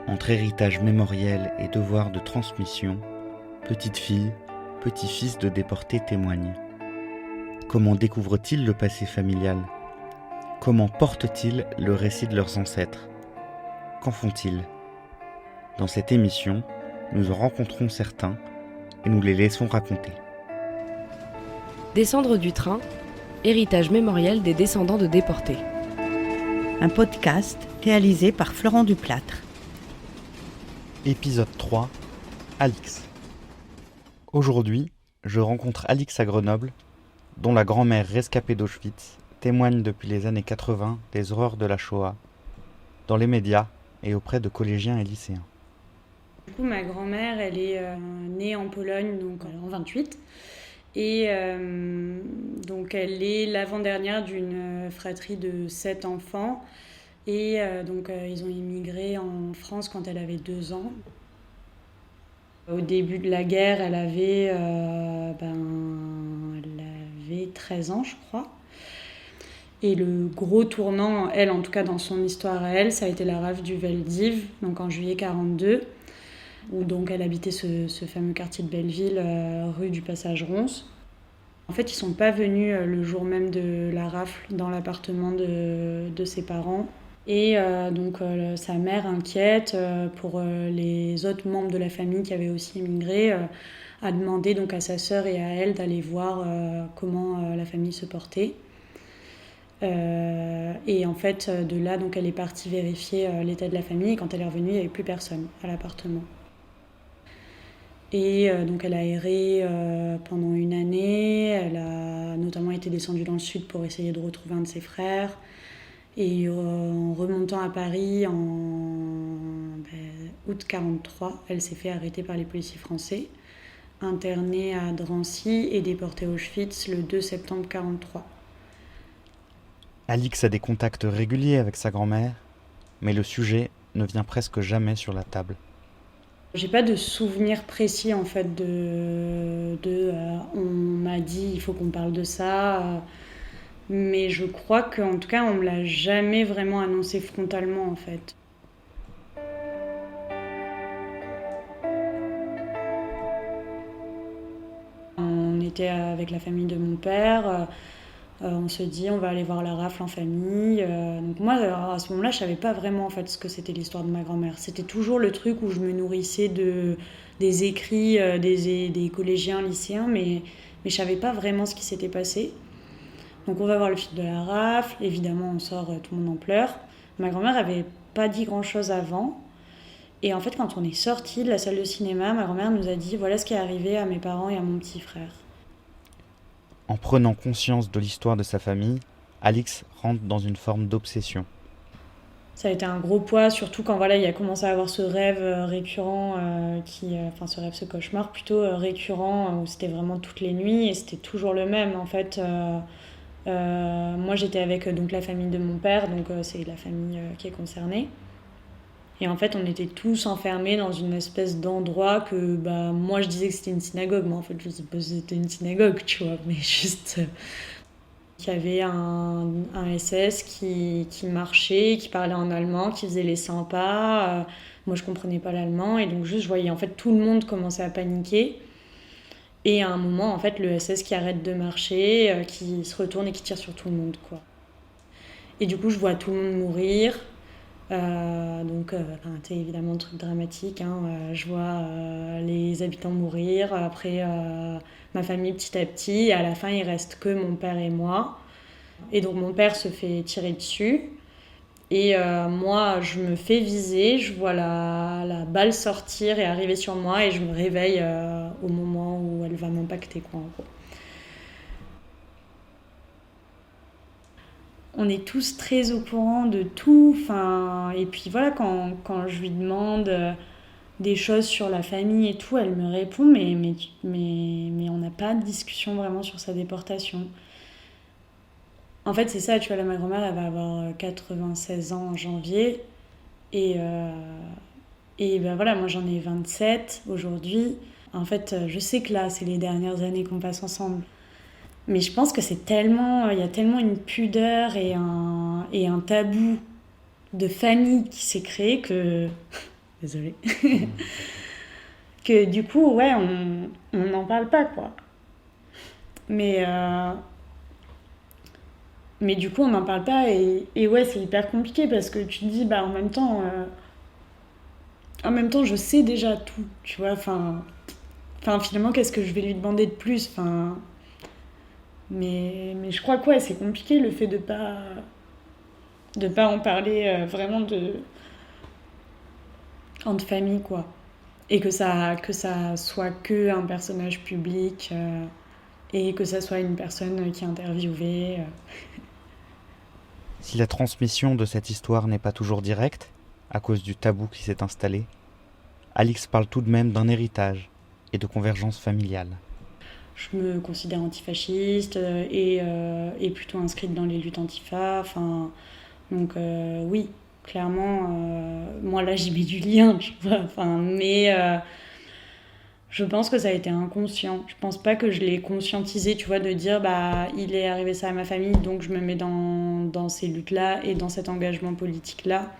Entre héritage mémoriel et devoir de transmission, petite fille, petit-fils de déportés témoignent. Comment découvrent-ils le passé familial ? Comment portent-ils le récit de leurs ancêtres ? Qu'en font-ils ? Dans cette émission, nous en rencontrons certains et nous les laissons raconter. Descendre du train, héritage mémoriel des descendants de déportés. Un podcast réalisé par Florent Duplâtre. Épisode 3, Alix. Aujourd'hui, je rencontre Alix à Grenoble, dont la grand-mère rescapée d'Auschwitz témoigne depuis les années 80 des horreurs de la Shoah, dans les médias et auprès de collégiens et lycéens. Du coup, ma grand-mère, elle est née en Pologne, donc en 28. Et donc, elle est l'avant-dernière d'une fratrie de 7 enfants. Et donc, ils ont immigré en France quand elle avait 2 ans. Au début de la guerre, elle avait 13 ans, je crois. Et le gros tournant, elle, en tout cas dans son histoire à elle, ça a été la rafle du Veldiv, donc en juillet 42, où donc elle habitait ce fameux quartier de Belleville, rue du Passage Ronce. En fait, ils ne sont pas venus le jour même de la rafle dans l'appartement de ses parents. Et donc sa mère, inquiète pour les autres membres de la famille qui avaient aussi immigré, a demandé donc à sa sœur et à elle d'aller voir comment la famille se portait. Et en fait, de là, donc, elle est partie vérifier l'état de la famille. Et quand elle est revenue, il n'y avait plus personne à l'appartement. Et donc, elle a erré pendant une année. Elle a notamment été descendue dans le sud pour essayer de retrouver un de ses frères. Et en remontant à Paris en août 1943, elle s'est fait arrêter par les policiers français, internée à Drancy et déportée à Auschwitz le 2 septembre 1943. Alix a des contacts réguliers avec sa grand-mère, mais le sujet ne vient presque jamais sur la table. J'ai pas de souvenir précis en fait on m'a dit il faut qu'on parle de ça, mais je crois qu'en tout cas on me l'a jamais vraiment annoncé frontalement en fait. On était avec la famille de mon père. On se dit on va aller voir la rafle en famille. Donc moi à ce moment-là je savais pas vraiment en fait ce que c'était l'histoire de ma grand-mère. C'était toujours le truc où je me nourrissais des écrits des collégiens, lycéens, mais je savais pas vraiment ce qui s'était passé. Donc on va voir le film de la rafle, évidemment on sort, tout le monde en pleure. Ma grand-mère avait pas dit grand-chose avant. Et en fait quand on est sorti de la salle de cinéma, ma grand-mère nous a dit voilà ce qui est arrivé à mes parents et à mon petit frère. En prenant conscience de l'histoire de sa famille, Alix rentre dans une forme d'obsession. Ça a été un gros poids, surtout quand il a commencé à avoir ce rêve récurrent, ce cauchemar plutôt récurrent, où c'était vraiment toutes les nuits et c'était toujours le même. En fait, moi j'étais avec donc, la famille de mon père, donc c'est la famille qui est concernée. Et en fait, on était tous enfermés dans une espèce d'endroit que moi je disais que c'était une synagogue, mais en fait je sais pas si c'était une synagogue, tu vois, mais juste qu'il y avait un SS qui marchait, qui parlait en allemand, qui faisait les 100 pas. Moi je comprenais pas l'allemand et donc juste je voyais en fait tout le monde commencer à paniquer. Et à un moment, en fait, le SS qui arrête de marcher, qui se retourne et qui tire sur tout le monde, quoi. Et du coup, je vois tout le monde mourir. C'est évidemment un truc dramatique, hein. Je vois les habitants mourir, après ma famille petit à petit, et à la fin il reste que mon père et moi. Et donc mon père se fait tirer dessus, et moi je me fais viser, je vois la balle sortir et arriver sur moi, et je me réveille au moment où elle va m'impacter, quoi, en gros. On est tous très au courant de tout. Et puis voilà, quand je lui demande des choses sur la famille et tout, elle me répond, mais on n'a pas de discussion vraiment sur sa déportation. En fait, c'est ça, tu vois, là, ma grand-mère, elle va avoir 96 ans en janvier. Et voilà, moi j'en ai 27 aujourd'hui. En fait, je sais que là, c'est les dernières années qu'on passe ensemble. Mais je pense que il y a tellement une pudeur et un tabou de famille qui s'est créé que désolée. Que du coup, ouais, on n'en parle pas, quoi. Mais du coup, on n'en parle pas et ouais, c'est hyper compliqué parce que tu te dis, bah, en même temps, je sais déjà tout, tu vois. Enfin, finalement, qu'est-ce que je vais lui demander de plus? Enfin, mais je crois que ouais, c'est compliqué le fait de pas en parler vraiment entre famille, quoi. Et que ça soit que un personnage public et que ça soit une personne qui est interviewée. Si la transmission de cette histoire n'est pas toujours directe, à cause du tabou qui s'est installé, Alix parle tout de même d'un héritage et de convergence familiale. Je me considère antifasciste et plutôt inscrite dans les luttes antifa. Enfin, donc oui, clairement, moi là j'y mets du lien, tu vois. Enfin, mais je pense que ça a été inconscient. Je pense pas que je l'ai conscientisé, tu vois, de dire bah il est arrivé ça à ma famille, donc je me mets dans ces luttes-là et dans cet engagement politique-là.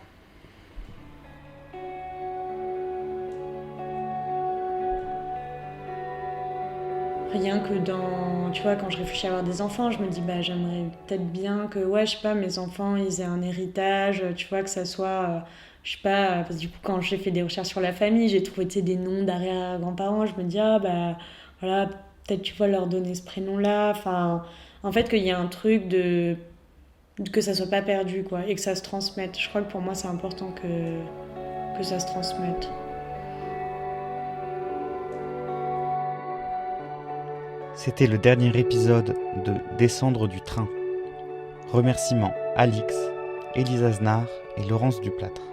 Rien que tu vois, quand je réfléchis à avoir des enfants, je me dis, bah, j'aimerais peut-être bien que, ouais, je sais pas, mes enfants, ils aient un héritage, tu vois, que ça soit, je sais pas, parce que du coup, quand j'ai fait des recherches sur la famille, j'ai trouvé, tu sais, des noms d'arrière-grands-parents, je me dis, ah, bah, voilà, peut-être, tu vois, leur donner ce prénom-là, enfin, en fait, qu'il y a un truc que ça soit pas perdu, quoi, et que ça se transmette. Je crois que pour moi, c'est important que ça se transmette. C'était le dernier épisode de Descendre du train. Remerciements Alix, Élise Aznar et Laurence Duplâtre.